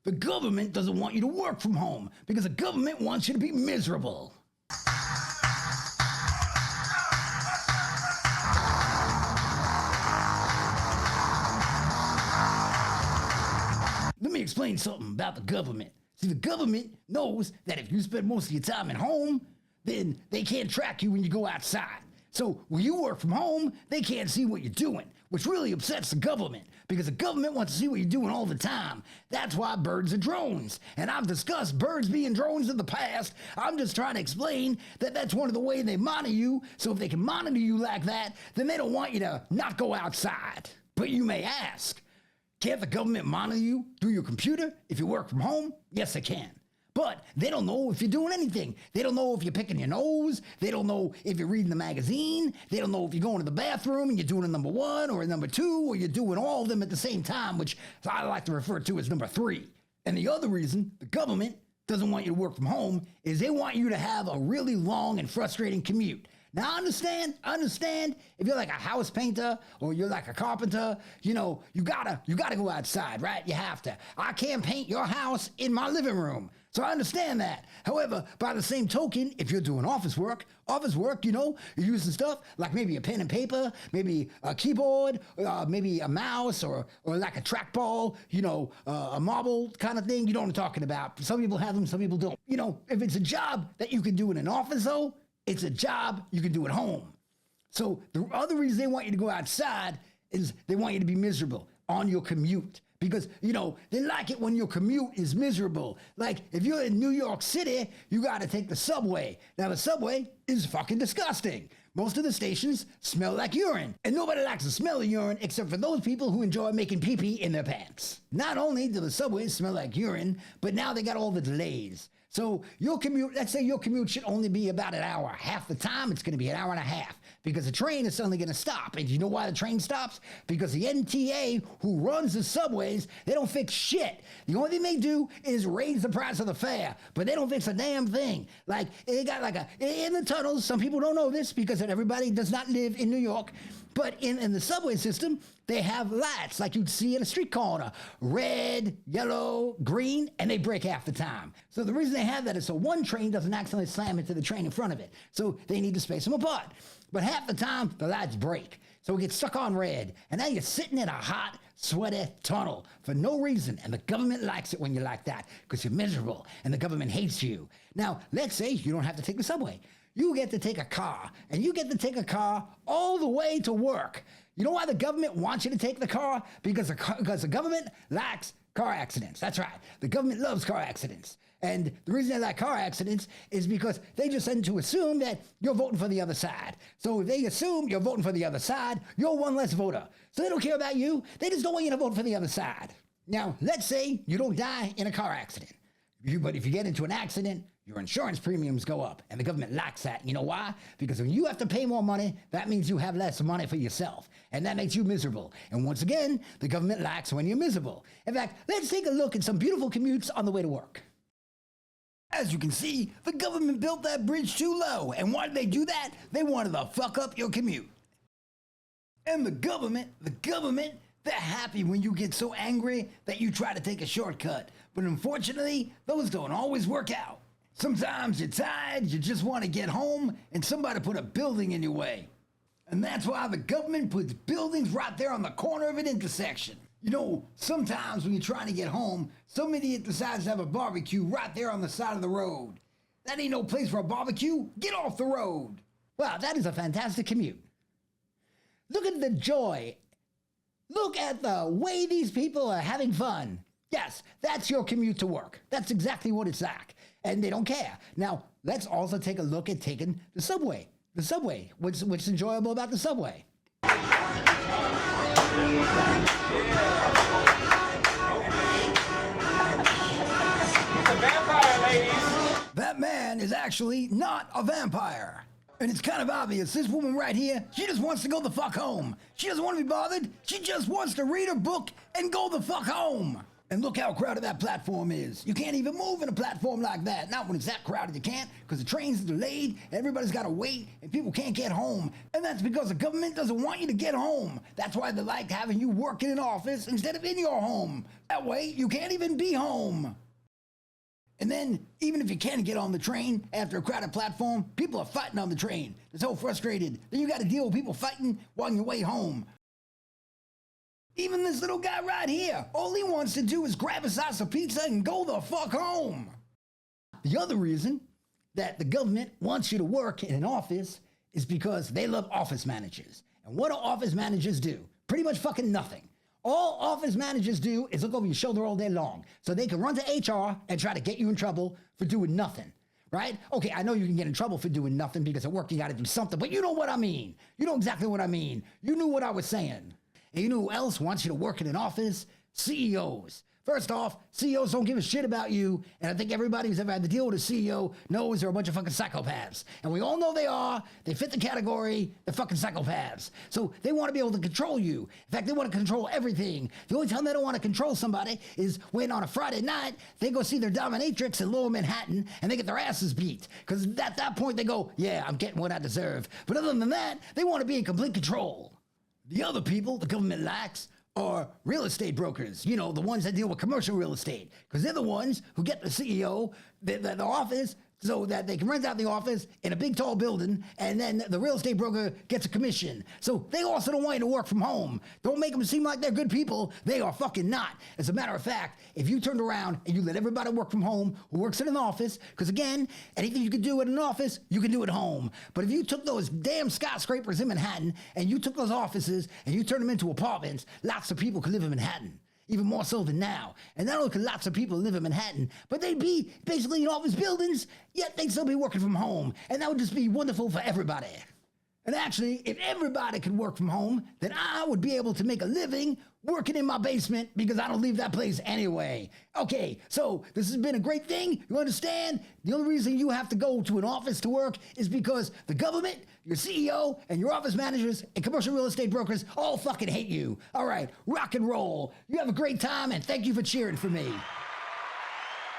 The government doesn't want you to work from home because the government wants you to be miserable. Let me explain something about the government. See, the government knows that if you spend most of your time at home, then they can't track you when you go outside. So when you work from home, they can't see what you're doing, which really upsets the government because the government wants to see what you're doing all the time. That's why birds are drones. And I've discussed birds being drones in the past. I'm just trying to explain that that's one of the ways they monitor you. So if they can monitor you like that, then they don't want you to not go outside. But you may ask, can't the government monitor you through your computer if you work from home? Yes, they can. But they don't know if you're doing anything. They don't know if you're picking your nose. They don't know if you're reading the magazine. They don't know if you're going to the bathroom and you're doing a number 1 or a number 2, or you're doing all of them at the same time, which I like to refer to as number 3. And the other reason the government doesn't want you to work from home is they want you to have a really long and frustrating commute. Now, I understand if you're like a house painter or you're like a carpenter, you gotta go outside, right? You have to. I can't paint your house in my living room. So I understand that. However, by the same token, if you're doing office work, you're using stuff like maybe a pen and paper, maybe a keyboard, maybe a mouse or like a trackball, a marble kind of thing. You know what I'm talking about. Some people have them, some people don't. If it's a job that you can do in an office, though, it's a job you can do at home. So the other reason they want you to go outside is they want you to be miserable on your commute. Because, they like it when your commute is miserable. Like, if you're in New York City, you got to take the subway. Now, the subway is fucking disgusting. Most of the stations smell like urine. And nobody likes the smell of urine except for those people who enjoy making pee-pee in their pants. Not only do the subways smell like urine, but now they got all the delays. So your commute, let's say your commute should only be about an hour. Half the time, it's going to be an hour and a half because the train is suddenly going to stop. And you know why the train stops? Because the NTA, who runs the subways, they don't fix shit. The only thing they do is raise the price of the fare, but they don't fix a damn thing. Like, they got in the tunnels, some people don't know this because everybody does not live in New York, but in the subway system, they have lights like you'd see in a street corner. Red, yellow, green, and they break half the time. So the reason they have that is so one train doesn't accidentally slam into the train in front of it. So they need to space them apart. But half the time, the lights break. So it gets stuck on red. And now you're sitting in a hot, sweaty tunnel for no reason. And the government likes it when you're like that because you're miserable and the government hates you. Now, let's say you don't have to take the subway. You get to take a car, and you get to take a car all the way to work. You know why the government wants you to take the car? Because the government likes car accidents. That's right. The government loves car accidents. And the reason they like car accidents is because they just tend to assume that you're voting for the other side. So if they assume you're voting for the other side, you're one less voter. So they don't care about you. They just don't want you to vote for the other side. Now, let's say you don't die in a car accident. But if you get into an accident, your insurance premiums go up, and the government likes that. You know why? Because when you have to pay more money, that means you have less money for yourself, and that makes you miserable. And once again, the government likes when you're miserable. In fact, let's take a look at some beautiful commutes on the way to work. As you can see, the government built that bridge too low, and why did they do that? They wanted to fuck up your commute. And the government, they're happy when you get so angry that you try to take a shortcut. But unfortunately, those don't always work out. Sometimes you're tired, you just want to get home, and somebody put a building in your way. And that's why the government puts buildings right there on the corner of an intersection. Sometimes when you're trying to get home, some idiot decides to have a barbecue right there on the side of the road. That ain't no place for a barbecue. Get off the road. Wow, that is a fantastic commute. Look at the joy. Look at the way these people are having fun. Yes, that's your commute to work. That's exactly what it's like. And they don't care. Now, let's also take a look at taking the subway. The subway. What's enjoyable about the subway? It's a vampire, ladies. That man is actually not a vampire. And it's kind of obvious. This woman right here, she just wants to go the fuck home. She doesn't want to be bothered. She just wants to read her book and go the fuck home. And look how crowded that platform is. You can't even move in a platform like that. Not when it's that crowded, you can't, because the train's delayed, everybody's got to wait, and people can't get home. And that's because the government doesn't want you to get home. That's why they like having you work in an office instead of in your home. That way, you can't even be home. And then, even if you can get on the train after a crowded platform, people are fighting on the train. They're so frustrated. Then you got to deal with people fighting on your way home. Even this little guy right here, all he wants to do is grab a slice of pizza and go the fuck home. The other reason that the government wants you to work in an office is because they love office managers. And what do office managers do? Pretty much fucking nothing. All office managers do is look over your shoulder all day long so they can run to HR and try to get you in trouble for doing nothing. Right? Okay, I know you can get in trouble for doing nothing because at work you got to do something, but you know what I mean. You know exactly what I mean. You knew what I was saying. And you know who else wants you to work in an office? CEOs. First off, CEOs don't give a shit about you, and I think everybody who's ever had to deal with a CEO knows they're a bunch of fucking psychopaths. And we all know they are. They fit the category. They're fucking psychopaths. So they want to be able to control you. In fact, they want to control everything. The only time they don't want to control somebody is when on a Friday night, they go see their dominatrix in Lower Manhattan, and they get their asses beat. Because at that point, they go, yeah, I'm getting what I deserve. But other than that, they want to be in complete control. The other people the government lacks are real estate brokers, you know, the ones that deal with commercial real estate, because they're the ones who get the CEO, the office, so that they can rent out the office in a big tall building, and then the real estate broker gets a commission. So they also don't want you to work from home. Don't make them seem like they're good people. They are fucking not. As a matter of fact, if you turned around and you let everybody work from home who works in an office, because again, anything you can do in an office, you can do at home. But if you took those damn skyscrapers in Manhattan and you took those offices and you turned them into apartments, lots of people could live in Manhattan. Even more so than now. And not only could lots of people live in Manhattan, but they'd be basically in office buildings, yet they'd still be working from home. And that would just be wonderful for everybody. And actually, if everybody could work from home, then I would be able to make a living working in my basement because I don't leave that place anyway. Okay, so this has been a great thing. You understand? The only reason you have to go to an office to work is because the government, your CEO, and your office managers and commercial real estate brokers all fucking hate you. All right, rock and roll. You have a great time, and thank you for cheering for me.